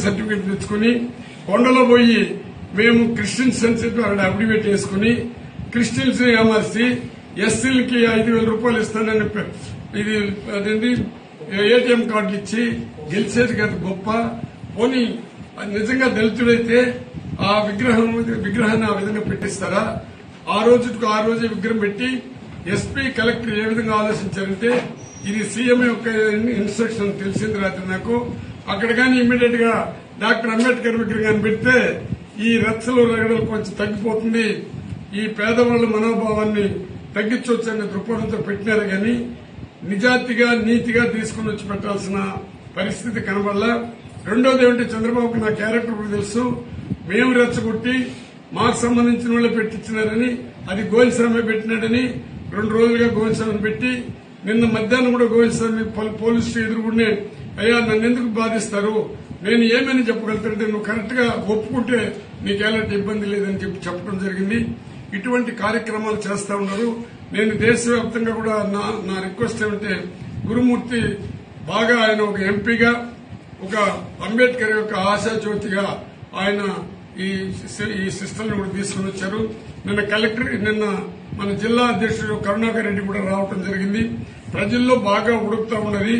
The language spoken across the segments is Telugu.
సర్టిఫికేట్ తెచ్చుకుని కొండలో పోయి మేము క్రిస్టియన్స్ అని చెప్పి అక్కడ అఫిడవిట్ వేసుకుని క్రిస్టియన్స్ ఏమర్చి ఎస్సీలకి 5,000 రూపాయలు ఇస్తానని ఇది అదేంటి ఏటీఎం కార్డులు ఇచ్చి గెలిచేది కదా గొప్ప. పోనీ నిజంగా దళితుడైతే ఆ విగ్రహాన్ని ఆ విధంగా పెట్టిస్తారా? ఆ రోజే విగ్రహం పెట్టి ఎస్పీ కలెక్టర్ ఏ విధంగా ఆలోచించారంటే ఇది సీఎం యొక్క ఇన్స్ట్రక్షన్ తెలిసింది రాత్రి నాకు. అక్కడ కానీ ఇమ్మీడియట్ గా డాక్టర్ అంబేద్కర్ విగ్రహాన్ని పెడితే ఈ రచ్చలు రగడలు కొంచెం తగ్గిపోతుంది, ఈ పేదవాళ్ల మనోభావాన్ని తగ్గించవచ్చనే దృక్పథంతో పెట్టినారు కానీ నిజాతిగా నీతిగా తీసుకుని వచ్చి పెట్టాల్సిన పరిస్థితి కనబడలా. రెండోది ఏమిటి, చంద్రబాబుకి నా క్యారెక్టర్ కూడా తెలుసు. మేము రెచ్చగొట్టి మాకు సంబంధించిన వాళ్ళే పెట్టించినారని, అది గోవిందస్వామి పెట్టినాడని 2 రోజులుగా గోవిందస్వామిని పెట్టి నిన్న మధ్యాహ్నం కూడా గోవిందస్వామి పోలీసు ఎదురుగుండే అయ్యా నన్ను ఎందుకు బాధిస్తారు, నేను ఏమని చెప్పగలుగుతానంటే నువ్వు కరెక్ట్ గా ఒప్పుకుంటే నీకు ఎలాంటి ఇబ్బంది లేదని చెప్పడం జరిగింది. ఇటువంటి కార్యక్రమాలు చేస్తా ఉన్నారు. నేను దేశవ్యాప్తంగా కూడా నా రిక్వెస్ట్ ఏమంటే గురుమూర్తి బాగా ఆయన ఒక ఎంపీగా ఒక అంబేద్కర్ యొక్క ఆశాజ్యోతిగా ఆయన ఈ సిస్టమ్ కూడా తీసుకుని వచ్చారు. నిన్న మన జిల్లా అధ్యక్షుడు కరుణాకర్ రెడ్డి కూడా రావడం జరిగింది. ప్రజల్లో బాగా ఉడుకుతా ఉన్నది.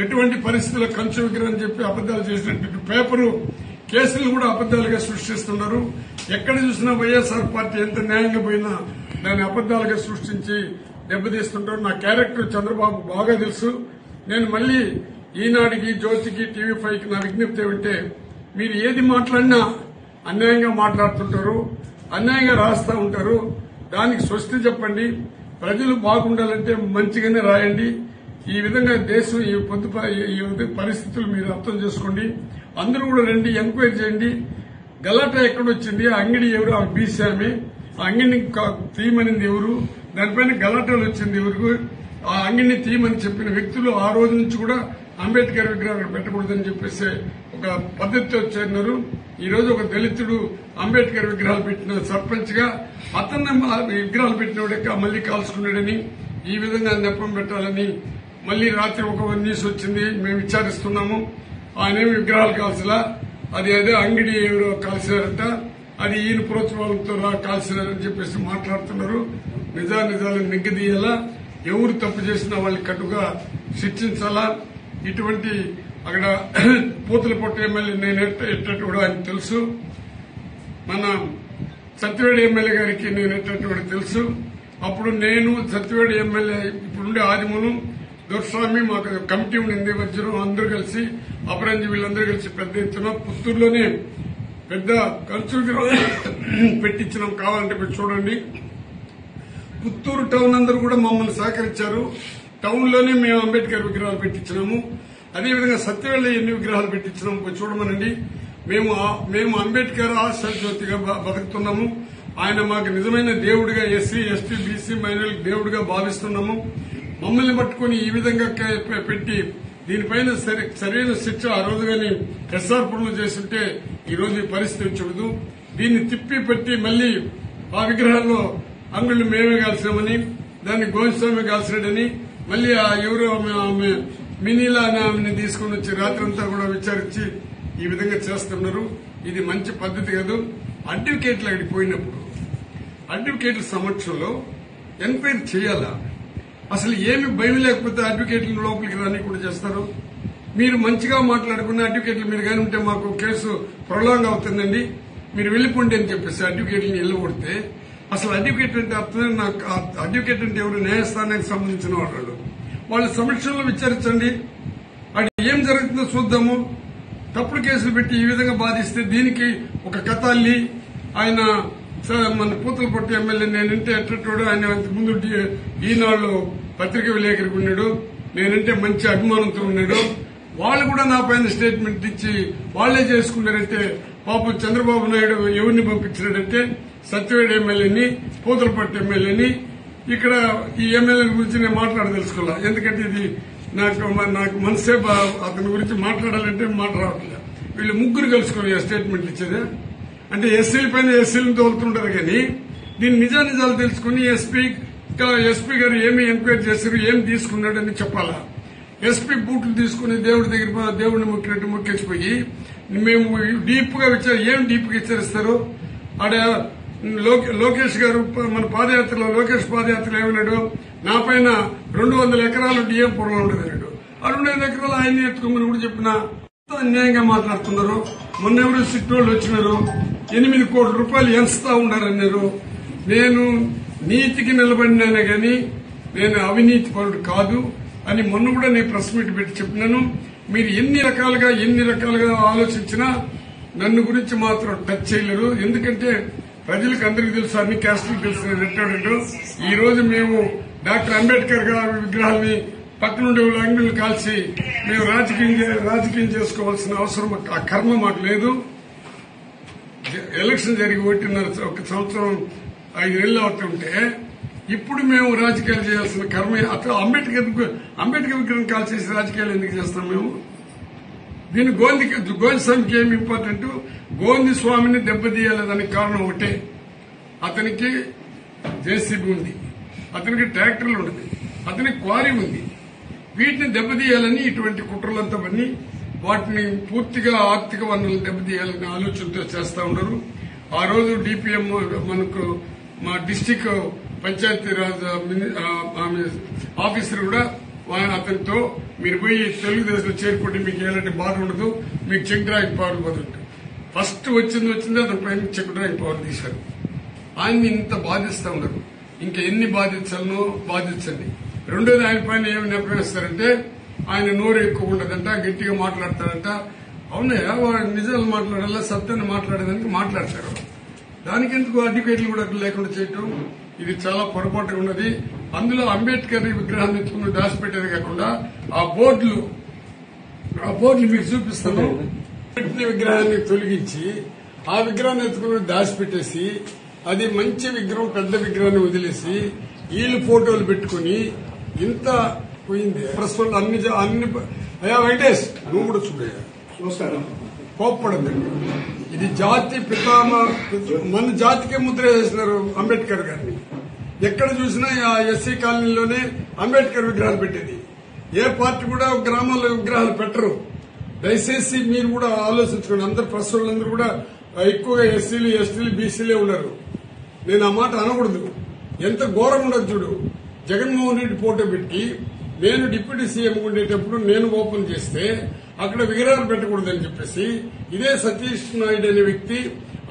ఎటువంటి పరిస్థితుల్లో కంచు విగ్రహం చెప్పి అబద్దాలు చేసినట్టు పేపరు కేసులు కూడా అబద్దాలుగా సృష్టిస్తున్నారు. ఎక్కడ చూసినా వైఎస్ఆర్ పార్టీ ఎంత న్యాయంగా పోయినా దాన్ని అబద్దాలుగా సృష్టించి దెబ్బతీస్తుంటారు. నా క్యారెక్టర్ చంద్రబాబు బాగా తెలుసు. నేను మళ్లీ ఈనాడికి, జ్యోతికి, టీవీ5కి నా విజ్ఞప్తి ఏమంటే మీరు ఏది మాట్లాడినా అన్యాయంగా మాట్లాడుతుంటారు, అన్యాయంగా రాస్తా ఉంటారు. దానికి స్వస్తి చెప్పండి. ప్రజలు బాగుండాలంటే మంచిగానే రాయండి. ఈ విధంగా దేశం ఈ పరిస్థితులు మీరు అర్థం చేసుకోండి. అందరూ కూడా రండి, ఎంక్వైరీ చేయండి. గలాటా ఎక్కడొచ్చింది, ఆ అంగడి ఎవరు, ఆ బీసీ ఆమె, ఆ అంగడిని తీయమనింది ఎవరు, దానిపైన గలాటాలు వచ్చింది ఎవరు, ఆ అంగడిని తీయమని చెప్పిన వ్యక్తులు ఆ రోజు నుంచి కూడా అంబేద్కర్ విగ్రహం పెట్టకూడదని చెప్పేసి ఒక పద్దతితో చేరినారు. ఈ రోజు ఒక దళితుడు అంబేద్కర్ విగ్రహాలు పెట్టిన సర్పంచ్ గా అతన్ని విగ్రహాలు పెట్టినోడే మళ్లీ కాల్చుకున్నాడని ఈ విధంగా నెపం పెట్టాలని మళ్లీ రాత్రి ఒక న్యూస్ వచ్చింది. మేము విచారిస్తున్నాము. ఆయనేమి విగ్రహాలు కాల్చలా, అది అదే అంగడి ఎవరో కాల్చారంట, అది ఈయన ప్రోత్సాహంతో కాల్చినారని చెప్పేసి మాట్లాడుతున్నారు. నిజాలను నిగ్గదీయాలా, ఎవరు తప్పు చేసినా వాళ్ళని కట్టుగా శిక్షించాలా. ఇటువంటి అక్కడ పూతలపట్టు ఎమ్మెల్యే నేను ఎట్టట్టు కూడా ఆయన తెలుసు. మన సత్యవేడి ఎమ్మెల్యే గారికి నేను ఎట్టట్టు కూడా తెలుసు. అప్పుడు నేను సత్యవేడి ఎమ్మెల్యే ఇప్పుడుండే ఆదిమూలం దొరస్వామి మాకు కమిటీ ఉండింది, వజ్రం అందరూ కలిసి అపరంజి వీళ్ళందరూ కలిసి పెద్ద ఎత్తున పుత్తూరులోనే పెద్ద కంచు పెట్టించినాం. కావాలంటే మీరు చూడండి. పుత్తూరు టౌన్ అందరూ కూడా మమ్మల్ని సహకరించారు. టౌన్ లోనే మేము అంబేద్కర్ విగ్రహాలు పెట్టించినాము. అదేవిధంగా సత్యవేళ ఎన్ని విగ్రహాలు పెట్టించినాము చూడమనండి. మేము అంబేద్కర్ ఆశాజ్యోతిగా బతుకుతున్నాము. ఆయన మాకు నిజమైన దేవుడిగా, ఎస్సీ ఎస్టీ బీసీ మైనారిటీ దేవుడిగా భావిస్తున్నాము. మమ్మల్ని పట్టుకుని ఈ విధంగా పెట్టి దీనిపైన సరైన శిక్ష ఆ రోజు గాని ఎస్ఆర్ పురులు చేస్తుంటే ఈ రోజు ఈ పరిస్థితి వచ్చేది. దీన్ని తిప్పి పెట్టి మళ్లీ ఆ విగ్రహాల్లో అంగుళ్ళు మేమే కాల్సినామని, దాన్ని గోవిందస్వామి కాల్సినాడని, మళ్లీ ఆ ఎవరో ఆమె మినీలా అనే ఆమెని తీసుకుని వచ్చి రాత్రంతా కూడా విచారించి ఈ విధంగా చేస్తున్నారు. ఇది మంచి పద్దతి కాదు. అడ్వకేట్లు అక్కడికి పోయినప్పుడు అడ్వకేట్ల సమక్షంలో ఎంక్వైరీ చేయాలా? అసలు ఏమి భయం లేకపోతే అడ్వకేట్లను లోపలికి రాని కూడా చేస్తారు. మీరు మంచిగా మాట్లాడుకున్న అడ్వకేట్లు మీరు కానీ ఉంటే మాకు కేసు ప్రొలాంగ్ అవుతుందండి, మీరు వెళ్లిపోండి అని చెప్పేసి అడ్వకేట్లను వెళ్ళగొడితే అసలు అడ్వకేట్ అంటే అర్థమే నాకు. అడ్వకేట్ అంటే ఎవరు? న్యాయస్థానానికి సంబంధించిన వాళ్ళు. వాళ్ళ సమక్షంలో విచారించండి. అది ఏం జరుగుతుందో చూద్దాము. తప్పుడు కేసులు పెట్టి ఈ విధంగా బాధిస్తే దీనికి ఒక కథ అల్లి ఆయన మన పూతలపట్టు ఎమ్మెల్యే నేనంటే ఎట్టడు, ఆయన అంతకుముందు ఈనాళ్ళు పత్రిక విలేకరికి ఉన్నాడు, నేనంటే మంచి అభిమానంతో ఉన్నాడు. వాళ్ళు కూడా నా పైన స్టేట్మెంట్ ఇచ్చి వాళ్లే చేసుకున్నారంటే పాపం చంద్రబాబు నాయుడు ఎవరిని పంపించినాడంటే సత్యవేడి ఎమ్మెల్యేని, పూతలపట్టు ఎమ్మెల్యేని. ఇక్కడ ఈ ఎమ్మెల్యే గురించి నేను మాట్లాడదలుచుకోవాలా, ఎందుకంటే ఇది నాకు మనసే అతని గురించి మాట్లాడాలంటే మాట రావట్లేదు. వీళ్ళు ముగ్గురు కలుసుకుని స్టేట్మెంట్ ఇచ్చేదే అంటే ఎస్సీల పైన ఎస్సీలను తోలుతుంటారు కానీ దీని నిజాలు తెలుసుకుని ఎస్పీ గారు ఏమి ఎంక్వైరీ చేశారు, ఏం తీసుకున్నాడని చెప్పాలా. ఎస్పీ బూట్లు తీసుకుని దేవుడి దగ్గర దేవుడిని మొక్కినట్టు మొక్కేసిపోయి మేము డీప్ గా ఏం డీప్ గా హెచ్చరిస్తారు? ఆడ లోకేష్ గారు మన పాదయాత్రలో లోకేష్ పాదయాత్రలో ఏమన్నాడు? నా పైన 200 ఎకరాలు డిఎం పొలం ఉండదన్నాడు. ఆ 200 ఎకరాలు ఆయన్ని ఎత్తుకోమని కూడా చెప్పిన అన్యాయంగా మాట్లాడుతున్నారు. మొన్న ఎవరు సిట్టోళ్ళు వచ్చినారు, 8 కోట్ల రూపాయలు ఎంచుతా ఉన్నారన్నారు. నేను నీతికి నిలబడినానే గాని నేను అవినీతి పరుడు కాదు అని మొన్న కూడా నేను ప్రెస్ మీట్ పెట్టి చెప్పినాను. మీరు ఎన్ని రకాలుగా ఆలోచించినా నన్ను గురించి మాత్రం టచ్ చేయలేరు. ఎందుకంటే ప్రజలకు అందరికీ తెలుసు, అన్ని క్యాస్టులకు తెలుసు రిటైర్డ్. ఈ రోజు మేము డాక్టర్ అంబేద్కర్ గారి విగ్రహాన్ని పక్కనుండే అంగళ్ళు కాల్చి మేము రాజకీయం చేసుకోవాల్సిన అవసరం, ఆ కర్మ మాకు లేదు. ఎలక్షన్ జరిగి 1 సంవత్సరం 5 నెలలు అవుతుంటే ఇప్పుడు మేము రాజకీయాలు చేయాల్సిన కర్మ. అసలు అంబేద్కర్ విగ్రహం కాల్చేసి రాజకీయాలు ఎందుకు చేస్తాం మేము? దీని గోంది స్వామికి ఏమి ఇంపార్టెంట్? గోంది స్వామిని దెబ్బతీయాలదానికి కారణం ఒకటే, అతనికి జేసీబీ ఉంది, అతనికి ట్రాక్టర్లు ఉన్నది, అతనికి క్వారీ ఉంది. వీటిని దెబ్బతీయాలని ఇటువంటి కుట్రలంతా పని వాటిని పూర్తిగా ఆర్థిక వనరులు దెబ్బతీయాలని ఆలోచనతో చేస్తా ఉన్నారు. ఆ రోజు డిపిఎం మనకు మా డిస్టిక్ పంచాయతీరాజ్ ఆఫీసర్ కూడా అతనితో మీరు పోయి తెలుగుదేశంలో చేరుకుంటే మీకు ఎలాంటి బాధ ఉండదు, మీకు చెక్ డ్రాయింగ్ పవర్ బదులుంటుంది. ఫస్ట్ వచ్చింది అతని పైన చెక్ డ్రాయింగ్ పవర్ తీశారు. ఆయన్ని ఇంత బాధిస్తా ఉన్నారు. ఇంకా ఎన్ని బాధించాలనో బాధించండి. రెండోది ఆయన పైన ఏమి నిర్ణయిస్తారంటే ఆయన నోరు ఎక్కువ ఉండదంట, గట్టిగా మాట్లాడతారంట. అవునయ్యా, నిజాలు మాట్లాడాలా, సత్యాన్ని మాట్లాడేదానికి మాట్లాడతారు. దానికెందుకు అడ్వకేట్లు కూడా లేకుండా చేయటం? ఇది చాలా పొరపాటుగా ఉన్నది. అందులో అంబేద్కర్ విగ్రహాన్ని ఎత్తుకుని దాచిపెట్టేది కాకుండా ఆ బోర్డులు మీకు చూపిస్తాను. పెట్టిన విగ్రహాన్ని తొలగించి ఆ విగ్రహాన్ని ఎత్తుకుని దాచిపెట్టేసి అది మంచి విగ్రహం, పెద్ద విగ్రహాన్ని వదిలేసి వీళ్ళు ఫోటోలు పెట్టుకుని ఇంత పోయింది. ప్రస్తుతం అన్ని అయ్యా వెంకటేష్, నువ్వు కూడా చూడయ్యా, కోప్పడద్దండి. ఇది జాతి మన జాతికే ముద్ర వేసినారు అంబేద్కర్ గారిని. ఎక్కడ చూసినా ఆ ఎస్సీ కాలనీలోనే అంబేద్కర్ విగ్రహాలు పెట్టేది. ఏ పార్టీ కూడా గ్రామాల్లో విగ్రహాలు పెట్టరు. దయచేసి మీరు కూడా ఆలోచించుకోండి. అందరు ప్రెస్ వాళ్ళందరూ కూడా ఎక్కువగా ఎస్సీలు, ఎస్టీలు, బీసీలే ఉన్నారు. నేను ఆ మాట అనకూడదు. ఎంత ఘోరం ఉండదు చూడు. జగన్మోహన్ రెడ్డి ఫోటో పెట్టి నేను డిప్యూటీ సీఎం ఉండేటప్పుడు నేను ఓపెన్ చేస్తే అక్కడ విగ్రహాలు పెట్టకూడదని చెప్పేసి ఇదే సతీష్ నాయుడు అనే వ్యక్తి,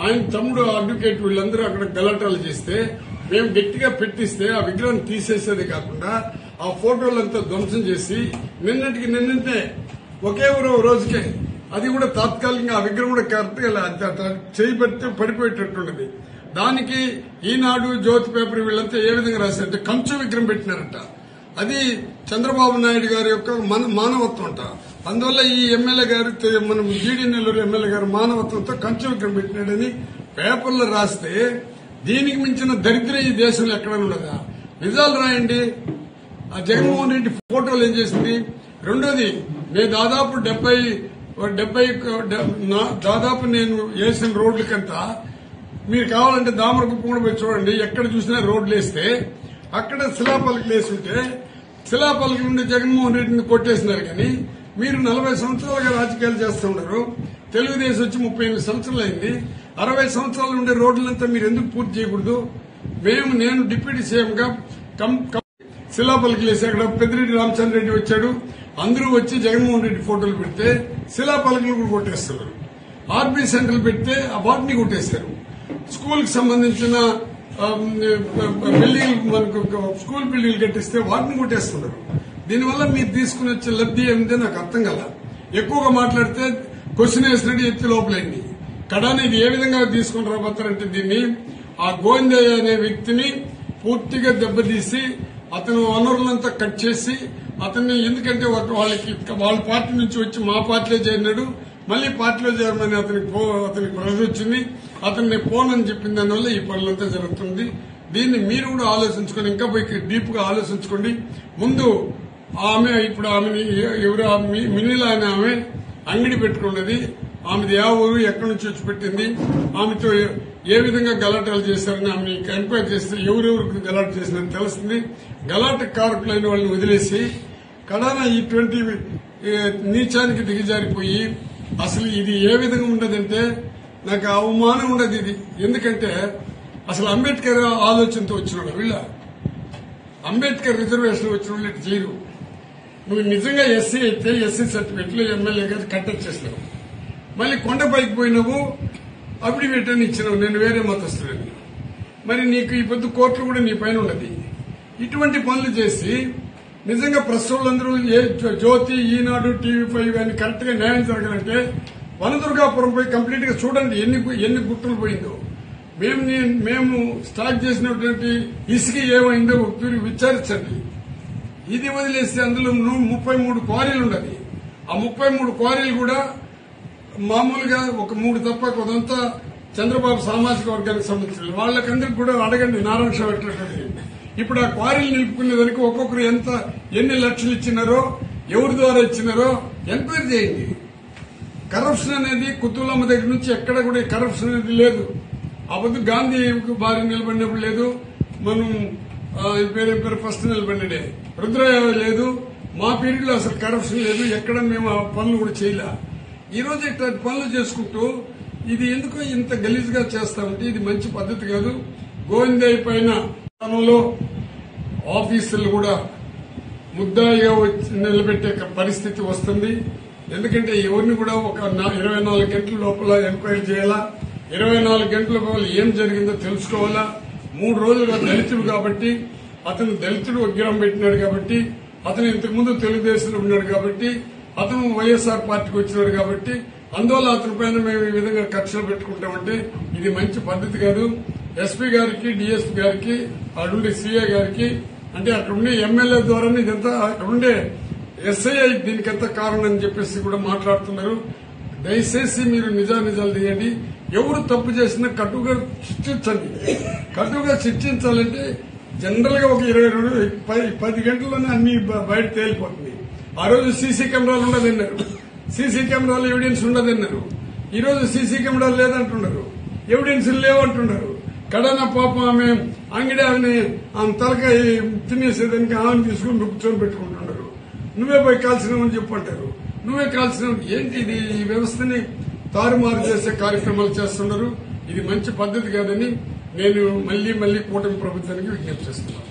ఆయన తమ్ముడు అడ్వకేట్ వీళ్ళందరూ అక్కడ గలాటాలు చేస్తే మేము గట్టిగా పెట్టిస్తే ఆ విగ్రహం తీసేసేది కాకుండా ఆ ఫోటోలంతా ధ్వంసం చేసి నిన్నంటే ఒకే రోజుకే అది కూడా తాత్కాలికంగా ఆ విగ్రహం కూడా కరెక్ట్ గా చేయి పెడితే పడిపోయేటట్టున్నది. దానికి ఈనాడు, జ్యోతి పేపర్ వీళ్ళంతా ఏ విధంగా రాశారంటే కంచు విగ్రహం పెట్టినారట. అది చంద్రబాబు నాయుడు గారి యొక్క మానవత్వం అంట. అందువల్ల ఈ ఎమ్మెల్యే గారు, మనం జీడీ నెల్లూరు ఎమ్మెల్యే గారు మానవత్వంతో కంచు విగ్రహం పెట్టినాడని పేపర్లో రాస్తే దీనికి మించిన దరిద్రం ఈ దేశంలో ఎక్కడైనా ఉండదా? నిజాలు రాయండి. ఆ జగన్మోహన్ రెడ్డి ఫోటోలు ఏం చేసింది? రెండోది, నేను దాదాపు 70 నేను వేసిన రోడ్లకంతా మీరు కావాలంటే దామరకుప్పం కూడా పోయి చూడండి. ఎక్కడ చూసినా రోడ్లు వేస్తే అక్కడ శిలాపలకలు వేస్తుంటే శిలాపలకలు ఉండే జగన్మోహన్ రెడ్డిని కొట్టేసినారు. కానీ మీరు 40 సంవత్సరాలుగా రాజకీయాలు చేస్తూ ఉన్నారు. తెలుగుదేశం వచ్చి 38 సంవత్సరాలు అయింది. 60 సంవత్సరాలు ఉండే రోడ్లంతా మీరు ఎందుకు పూర్తి చేయకూడదు? నేను డిప్యూటీ సీఎంగా శిలాపలకలు వేసి అక్కడ పెద్దిరెడ్డి రామచంద్రరెడ్డి వచ్చాడు. అందరూ వచ్చి జగన్మోహన్ రెడ్డి ఫోటోలు పెడితే శిలాపలకలు కూడా కొట్టేస్తున్నారు. ఆర్బీ సెంటర్లు పెడితే వాటిని కొట్టేస్తారు. స్కూల్ కి సంబంధించిన బిల్డింగ్, మనకు స్కూల్ బిల్డింగ్లు కట్టిస్తే వాటిని కొట్టేస్తున్నారు. దీనివల్ల మీరు తీసుకుని వచ్చే లబ్ధి ఏమిటో నాకు అర్థం కాల. ఎక్కువగా మాట్లాడితే క్వశ్చన్ వేసినట్టు ఎత్తి లోపలైంది. కడాని ఇది ఏ విధంగా తీసుకుని రాబోతారంటే దీన్ని ఆ గోవిందయ్య అనే వ్యక్తిని పూర్తిగా దెబ్బతీసి అతను వనరులంతా కట్ చేసి అతన్ని, ఎందుకంటే వాళ్ళ పార్టీ నుంచి వచ్చి మా పార్టీలో చేరినాడు, మళ్లీ పార్టీలో చేరమని అతనికి ప్రెజర్ వచ్చింది. అతన్ని పోనని చెప్పిన దానివల్ల ఈ పనులంతా జరుగుతుంది. దీన్ని మీరు కూడా ఆలోచించుకొని ఇంకా పోయి డీప్ గా ఆలోచించుకోండి. ముందు ఇప్పుడు ఆమెని ఎవరు మినిలా అనే ఆమె అంగడి పెట్టుకున్నది. ఆమెది ఆ ఊరు, ఎక్కడి నుంచి వచ్చి పెట్టింది, ఆమెతో ఏ విధంగా గలాటాలు చేశారని ఆమెని ఎంక్వైరీ చేస్తే ఎవరెవరికి గలాట చేసినని తెలుస్తుంది. గలాట కారకులైన వాళ్ళని వదిలేసి కడాన ఇటువంటి నీచానికి దిగజారిపోయి అసలు ఇది ఏ విధంగా ఉండదంటే నాకు అవమానం ఉండదు ఇది. ఎందుకంటే అసలు అంబేద్కర్ ఆలోచనతో వచ్చిన వీళ్ళ అంబేద్కర్ రిజర్వేషన్ వచ్చిన వాళ్ళు ఇటు చేయరు. నువ్వు నిజంగా ఎస్సీ అయితే ఎస్సీ సర్టిఫికెట్లు ఎమ్మెల్యే గారు కంటెక్ట్ చేసినావు, మళ్ళీ కొండపైకి పోయినావు, అఫిడవిట్ అని ఇచ్చినావు నేను వేరే మతస్థులని. మరి నీకు ఈ పొద్దు కోర్టులు కూడా నీ పైన ఉన్నది. ఇటువంటి పనులు చేసి నిజంగా ప్రెస్ వాళ్ళందరూ జ్యోతి, ఈనాడు, టీవీ5 కానీ కరెక్ట్ గా న్యాయం జరగాలంటే వనదుర్గాపురం పోయి కంప్లీట్ గా చూడండి ఎన్ని గుట్టలు పోయిందో. మేము స్టార్ట్ చేసినటువంటి ఇసుక ఏమైందో ఒకసారి విచారించండి. ఇది వదిలేసి అందులో 33 క్వారీలు ఉన్నది. ఆ 33 క్వారీలు కూడా మామూలుగా ఒక 3 తప్ప కొంత చంద్రబాబు సామాజిక వర్గానికి సంబంధించిన వాళ్ళకందరికి కూడా అడగండి. నారాయణ షా పెట్టినటువంటి ఇప్పుడు ఆ క్వారీలు నిలుపుకునేదానికి ఒక్కొక్కరు ఎన్ని లక్షలు ఇచ్చినారో, ఎవరి ద్వారా ఇచ్చినారో ఎంక్వైరీ చేయండి. కరప్షన్ అనేది కుతులమ్మ దగ్గర నుంచి ఎక్కడ కూడా కరప్షన్ అనేది లేదు. అబద్ధ గాంధీ భార్య నిలబడినప్పుడు లేదు, మనం పేరు ఫస్ట్ నిలబడినడే రుద్రయ్య లేదు. మా పీరియడ్ లో అసలు కరప్షన్ లేదు, ఎక్కడ మేము ఆ పనులు కూడా చేయలే. ఈ రోజు ఇట్లా పనులు చేసుకుంటూ ఇది ఎందుకో ఇంత గలీజ్ గా చేస్తామంటే ఇది మంచి పద్ధతి కాదు. గోవిందయ్య పైన ఆఫీసులు కూడా ముద్దాయిగా నిలబెట్టే పరిస్థితి వస్తుంది. ఎందుకంటే ఎవరిని కూడా ఒక 24 గంటల లోపల ఎంక్వైరీ చేయాలా, 24 గంటల లోపల ఏం జరిగిందో తెలుసుకోవాలా. 3 రోజులుగా దళితుడు కాబట్టి, అతను దళితుడు విగ్రహం పెట్టినాడు కాబట్టి, అతను ఇంతకుముందు తెలుగుదేశంలో ఉన్నాడు కాబట్టి, అతను వైఎస్ఆర్ పార్టీకి వచ్చినాడు కాబట్టి, అందువల్ల అతని పైన మేము ఈ విధంగా కక్షలు పెట్టుకుంటామంటే ఇది మంచి పద్ధతి కాదు. ఎస్పీ గారికి, డీఎస్పీ గారికి, అక్కడుండే సీఏ గారికి, అంటే అక్కడుండే ఎమ్మెల్యే ద్వారానే ఇదంతా, అక్కడుండే ఎస్ఐ దీనికంతా కారణం అని చెప్పేసి కూడా మాట్లాడుతున్నారు. దయచేసి మీరు నిజాలు తీయండి. ఎవరు తప్పు చేసినా కట్టుగా శిక్షించండి. కట్టుగా శిక్షించాలంటే జనరల్ గా ఒక 10 గంటల్లోనే అన్ని బయట తేలిపోతుంది. ఆ రోజు సీసీ కెమెరాలు ఉండదన్నారు, సీసీ కెమెరాలు ఎవిడెన్స్ ఉండదన్నారు. ఈ రోజు సీసీ కెమెరాలు లేదంటున్నారు, ఎవిడెన్స్ లేవంటున్నారు. కడన పాపం ఆమె అంగడి ఆమె తలకాయ తినేసేదానికి ఆమెను తీసుకుని కూర్చొని పెట్టుకుంటున్నారు. నువ్వే పోయి కాల్చినావని చెప్పంటారు, నువ్వే కాల్చినావు. ఏంటి ఇది? ఈ వ్యవస్థని తారుమారు చేసే కార్యక్రమాలు చేస్తున్నారు. ఇది మంచి పద్ధతి కాదని నేను మళ్లీ కూటమి ప్రభుత్వానికి విజ్ఞప్తి చేస్తున్నాను.